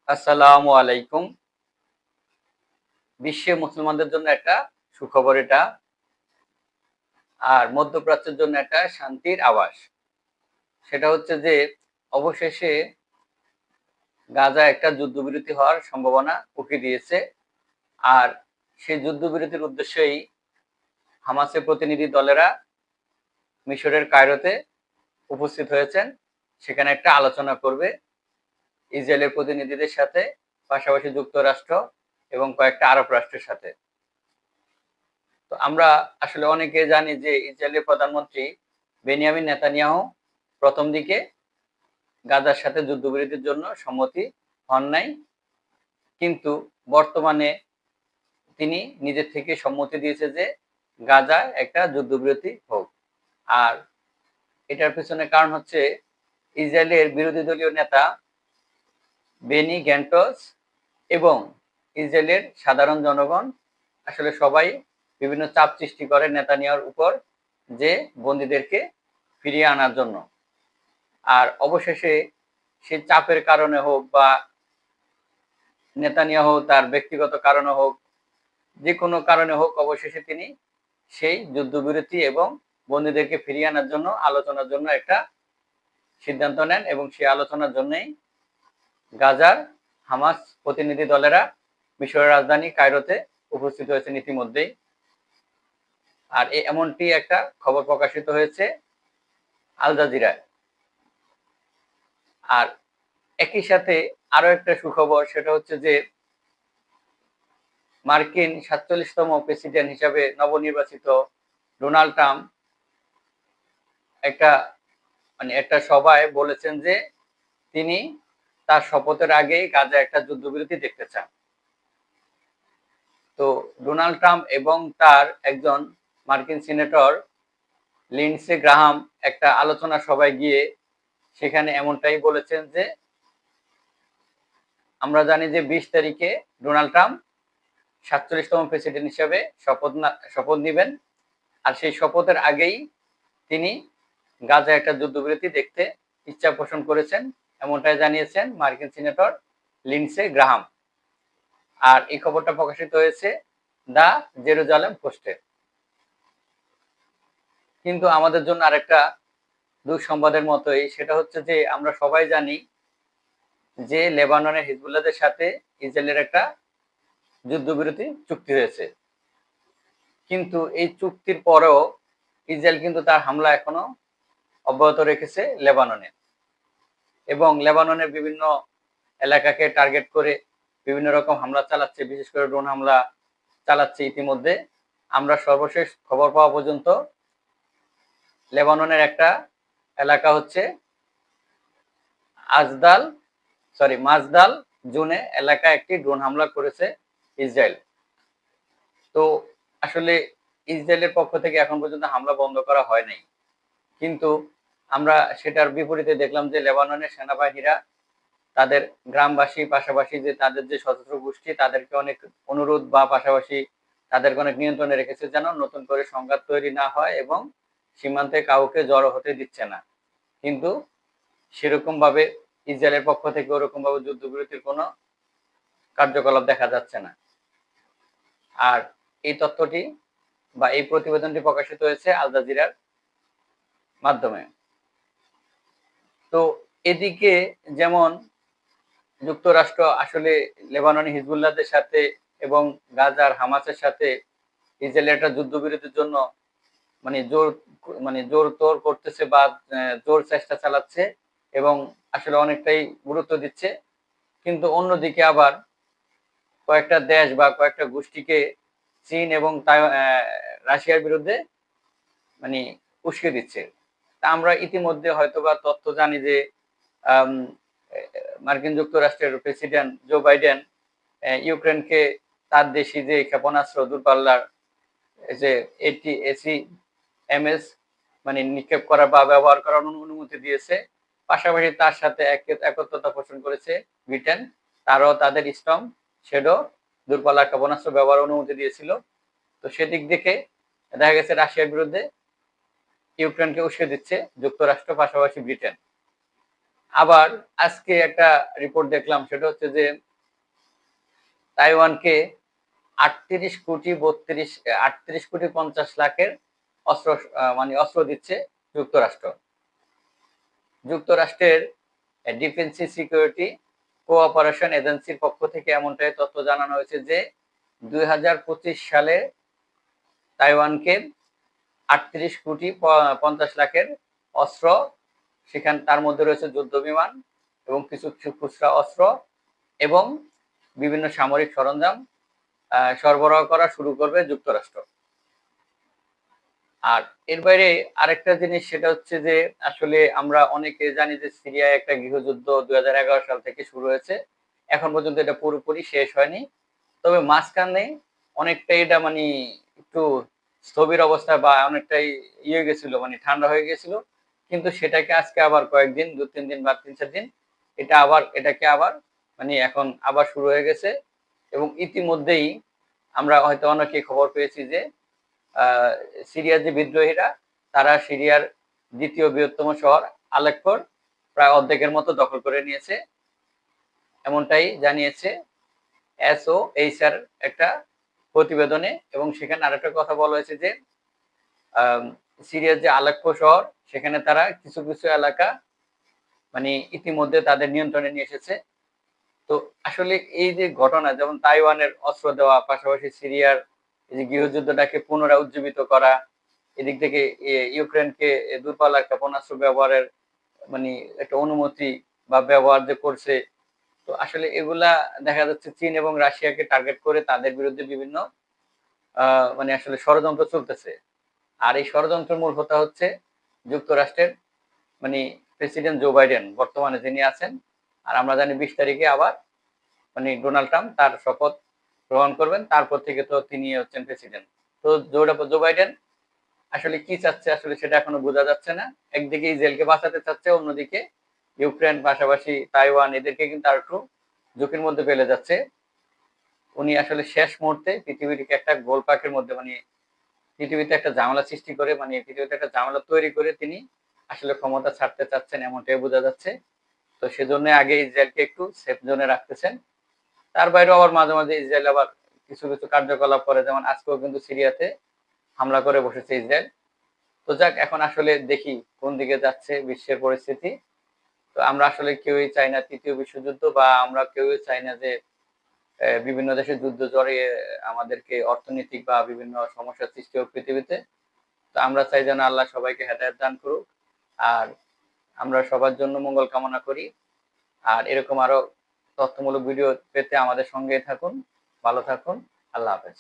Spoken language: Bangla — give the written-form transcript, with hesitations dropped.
আসসালামু আলাইকুম। বিশ্বে মুসলমানদের জন্য একটা সুখবর এটা। আর মধ্যপ্রাচ্যের জন্য একটা শান্তির আভাস। সেটা হচ্ছে যে অবশেষে গাজায় একটা যুদ্ধবিরতি হওয়ার সম্ভাবনা উকি দিয়েছে। আর সেই যুদ্ধবিরতির উদ্দেশ্যেই হামাসের প্রতিনিধি দলেরা মিশরের কায়রোতে উপস্থিত হয়েছেন। সেখানে একটা আলোচনা করবে ইসরায়েলের প্রতিনিধিদের সাথে, পাশাপাশি যুক্তরাষ্ট্র এবং কয়েকটা আরব রাষ্ট্রের সাথে। তো আমরা আসলে অনেকে জানি যে ইসরায়েলের প্রধানমন্ত্রী বেনিয়ামিন নেতানিয়াহু প্রথম দিকে গাজার সাথে যুদ্ধবিরতির জন্য সম্মতি হন নাই, কিন্তু বর্তমানে তিনি নিজের থেকে সম্মতি দিয়েছে যে গাজায় একটা যুদ্ধবিরতি হোক। আর এটার পেছনে কারণ হচ্ছে ইসরায়েলের বিরোধী দলীয় নেতা বেনি গ্যান্টস এবং ইসরায়েলের সাধারণ জনগণ আসলে সবাই বিভিন্ন চাপ সৃষ্টি করে নেতানিয়াহুর উপর, যে বন্দীদেরকে ফিরিয়ে আনার জন্য। আর অবশেষে সেই চাপের কারণে হোক বা নেতানিয়াহু তার ব্যক্তিগত কারণে হোক, যে কোনো কারণে হোক, অবশেষে তিনি সেই যুদ্ধবিরতি এবং বন্দীদেরকে ফিরিয়ে আনার জন্য আলোচনার জন্য একটা সিদ্ধান্ত নেন, এবং সেই আলোচনার জন্যই গাজার হামাস প্রতিনিধি দলেরা মিশরের রাজধানী কায়রোতে উপস্থিত হয়েছেন ইতিমধ্যেই। আর এমনটি একটা খবর প্রকাশিত হয়েছে আল জাজিরায়। আর একই সাথে আরো একটা সুখবর, সেটা হচ্ছে যে মার্কিন ৪৭তম প্রেসিডেন্ট হিসাবে নবনির্বাচিত ডোনাল্ড ট্রাম্প একটা সভায় বলেছেন যে তিনি তার শপথের আগেই গাজায় একটা যুদ্ধবিরতি দেখতে চান। তো ডোনাল্ড ট্রাম্প এবং তার একজন মার্কিন সিনেটর লিন্ডসে গ্রাহাম একটা আলোচনা সভায় গিয়ে সেখানে এমনটাই বলেছেন যে আমরা জানি যে ২০ তারিখে ডোনাল্ড ট্রাম্প ৪৭তম প্রেসিডেন্ট হিসেবে শপথ নেবেন। আর সেই শপথের আগেই তিনি গাজায় একটা যুদ্ধবিরতি দেখতে ইচ্ছা পোষণ করেছেন, এমনটাই জানিয়েছেন মার্কিন সিনেটর লিন্ডসে গ্রাহাম। আর এই খবরটা প্রকাশিত হয়েছে দা জেরুজালেম পোস্টে। কিন্তু আমাদের জন্য আরেকটা দুঃসংবাদের মতোই, সেটা হচ্ছে যে আমরা সবাই জানি যে লেবাননের হিজবুল্লাহদের সাথে ইসরায়েলের একটা যুদ্ধবিরতি চুক্তি হয়েছে, কিন্তু এই চুক্তির পরেও ইসরায়েল কিন্তু তার হামলা এখনো অব্যাহত রেখেছে লেবাননে, এবং লেবাননের বিভিন্ন এলাকাকে টার্গেট করে বিভিন্ন রকম হামলা চালাচ্ছে, বিশেষ করে ড্রোন হামলা চালাচ্ছে। ইতিমধ্যে আমরা সর্বশেষ খবর পাওয়া পর্যন্ত লেবাননের একটা এলাকা হচ্ছে মাজদাল জুনে এলাকায় একটি ড্রোন হামলা করেছে ইসরায়েল। তো আসলে ইসরায়েলের পক্ষ থেকে এখন পর্যন্ত হামলা বন্ধ করা হয় নাই, কিন্তু আমরা সেটার বিপরীতে দেখলাম যে লেবাননের সেনাবাহিনীরা তাদের গ্রামবাসী, পাশাপাশি যে তাদের যে সশস্ত্র গোষ্ঠী, তাদেরকে অনেক অনুরোধ বা পাশাপাশি তাদেরকে অনেক নিয়ন্ত্রণে রেখেছে যেন নতুন করে সংঘাত তৈরি না হয়, এবং সীমান্তে কাউকে জড়ো হতে দিচ্ছে না। কিন্তু সেরকম ভাবে ইসরায়েলের পক্ষ থেকে ওরকম ভাবে যুদ্ধবিরতির কোনো কার্যকলাপ দেখা যাচ্ছে না। আর এই তথ্যটি বা এই প্রতিবেদনটি প্রকাশিত হয়েছে আল জাজিরার মাধ্যমে। তো এদিকে যেমন যুক্তরাষ্ট্র আসলে লেবাননি হিজবুল্লাহদের সাথে এবং গাজার হামাসের সাথে ইসরায়েলের একটা যুদ্ধবিরতির জন্য জোর তোর করতেছে বা জোর চেষ্টা চালাচ্ছে, এবং আসলে অনেকটাই গুরুত্ব দিচ্ছে। কিন্তু অন্যদিকে আবার কয়েকটা দেশ বা কয়েকটা গোষ্ঠীকে চীন এবং রাশিয়ার বিরুদ্ধে মানে উস্কে দিচ্ছে। তা আমরা ইতিমধ্যে হয়তোবা তথ্য জানি যে মার্কিন যুক্তরাষ্ট্রের প্রেসিডেন্ট জো বাইডেন ইউক্রেনকে তার দেশি যে ক্ষেপণাস্ত্র দূরপাল্লার যে ATACMS নিক্ষেপ করা বা ব্যবহার করার অনুমতি দিয়েছে। পাশাপাশি তার সাথে একত্রতা পোষণ করেছে ব্রিটেন, তারাও তাদের স্টর্ম শ্যাডো দূরপাল্লার ক্ষেপণাস্ত্র ব্যবহার অনুমতি দিয়েছিল। তো সেদিক দেখে দেখা গেছে রাশিয়ার বিরুদ্ধে ইউক্রেনকে উস্কে দিচ্ছে যুক্তরাষ্ট্র, পাশাপাশি ব্রিটেন। আবার আজকে একটা রিপোর্ট দেখলাম, সেটা হচ্ছে যে তাইওয়ানকে 38 কোটি 50 লাখের অস্ত্র মানে অস্ত্র দিচ্ছে যুক্তরাষ্ট্র। যুক্তরাষ্ট্রের ডিফেন্স সিকিউরিটি কোঅপারেশন এজেন্সির পক্ষ থেকে এমনটাই তথ্য জানানো হয়েছে যে 2025 সালে তাইওয়ানকে 38 কোটি 50 লাখের অস্ত্র, সেখানে তার মধ্যে রয়েছে যুদ্ধ বিমান এবং কিছু কিছু খুচরা অস্ত্র এবং বিভিন্ন সামরিক সরঞ্জাম সরবরাহ করা শুরু করবে যুক্তরাষ্ট্র। আর এর বাইরে আরেকটা জিনিস, সেটা হচ্ছে যে আসলে আমরা অনেকে জানি যে সিরিয়ায় একটা গৃহযুদ্ধ 2011 সাল থেকে শুরু হয়েছে, এখন পর্যন্ত এটা পুরোপুরি শেষ হয়নি। তবে মাঝখানে অনেকটাই এটা মানে একটু স্থবির অবস্থা বা অনেকটাই ইয়ে গেছিল, মানে ঠান্ডা হয়ে গেছিল, কিন্তু সেটাকে আজকে আবার কয়েকদিন 2-3 দিন বা 3-4 দিন এটাকে আবার মানে এখন আবার শুরু হয়ে গেছে। এবং ইতিমধ্যেই আমরা হয়তো অনেকে খবর পেয়েছি যে সিরিয়ার যে বিদ্রোহীরা, তারা সিরিয়ার দ্বিতীয় বৃহত্তম শহর আলেপ্পোর প্রায় অর্ধেকের মতো দখল করে নিয়েছে, এমনটাই জানিয়েছে এসওএইচআর একটা প্রতিবেদনে। এবং সেখানে আরেকটা কথা বলা হয়েছে যে সিরিয়ার যে আলেপ্পো শহর, সেখানে তারা কিছু কিছু এলাকা মানে ইতিমধ্যে তাদের নিয়ন্ত্রণে নিয়ে এসেছে। তো আসলে এই যে ঘটনা, যেমন তাইওয়ানের অস্ত্র দেওয়া, পাশাপাশি সিরিয়ার এই যে গৃহযুদ্ধটাকে পুনরায় উজ্জীবিত করা, এদিক থেকে ইউক্রেনকে দূরপাল্লার ক্ষেপণাস্ত্র ব্যবহারের মানে একটা অনুমতি বা ব্যবহার যে করছে, তো আসলে এগুলা দেখা যাচ্ছে চীন এবং রাশিয়াকে টার্গেট করে তাদের বিরুদ্ধে বিভিন্ন মানে আসলে ষড়যন্ত্র চলতেছে। আর এই ষড়যন্ত্রের মূল হোতা হচ্ছে যুক্তরাষ্ট্রের মানে প্রেসিডেন্ট জো বাইডেন বর্তমানে যিনি আছেন। আর আমরা জানি 20 তারিখে আবার মানে ডোনাল্ড ট্রাম্প তার শপথ গ্রহণ করবেন, তারপর থেকে তো তিনি হচ্ছেন প্রেসিডেন্ট। তো জো বাইডেন আসলে কি চাচ্ছে, আসলে সেটা এখনো বোঝা যাচ্ছে না। একদিকে ইসরায়েলকে বাঁচাতে চাচ্ছে, অন্যদিকে ইউক্রেন পাশাপাশি তাইওয়ান এদেরকে কিন্তু আর একটু ঝুঁকির মধ্যে ফেলে যাচ্ছে। উনি আসলে শেষ মুহূর্তে পৃথিবীকে একটা গোলপাকের মধ্যে মানে পৃথিবীতে একটা ঝামেলা সৃষ্টি করে, মানে পৃথিবীতে একটা ঝামেলা তৈরি করে তিনি আসলে ক্ষমতা ছাড়তে চাচ্ছেন, এমনটাই বোঝা যাচ্ছে। তো সেজন্য আগে ইসরায়েলকে একটু সেফ জোনে রাখতেছেন। তার বাইরেও আবার মাঝে মাঝে ইসরায়েল আবার কিছু কিছু কার্যকলাপ করে, যেমন আজকেও কিন্তু সিরিয়াতে হামলা করে বসেছে ইসরায়েল। তো যাক, এখন আসলে দেখি কোন দিকে যাচ্ছে বিশ্বের পরিস্থিতি। তো আমরা আসলে কেউই চাই না তৃতীয় বিশ্বযুদ্ধ, বা আমরা কেউই চাই না যে বিভিন্ন দেশে যুদ্ধ জড়িয়ে আমাদেরকে অর্থনৈতিক বা বিভিন্ন সমস্যার সৃষ্টি হোক পৃথিবীতে। তো আমরা চাই যেন আল্লাহ সবাইকে হেদায়েত দান করুক। আর আমরা সবার জন্য মঙ্গল কামনা করি। আর এরকম আরো তথ্যমূলক ভিডিও পেতে আমাদের সঙ্গেই থাকুন। ভালো থাকুন। আল্লাহ হাফেজ।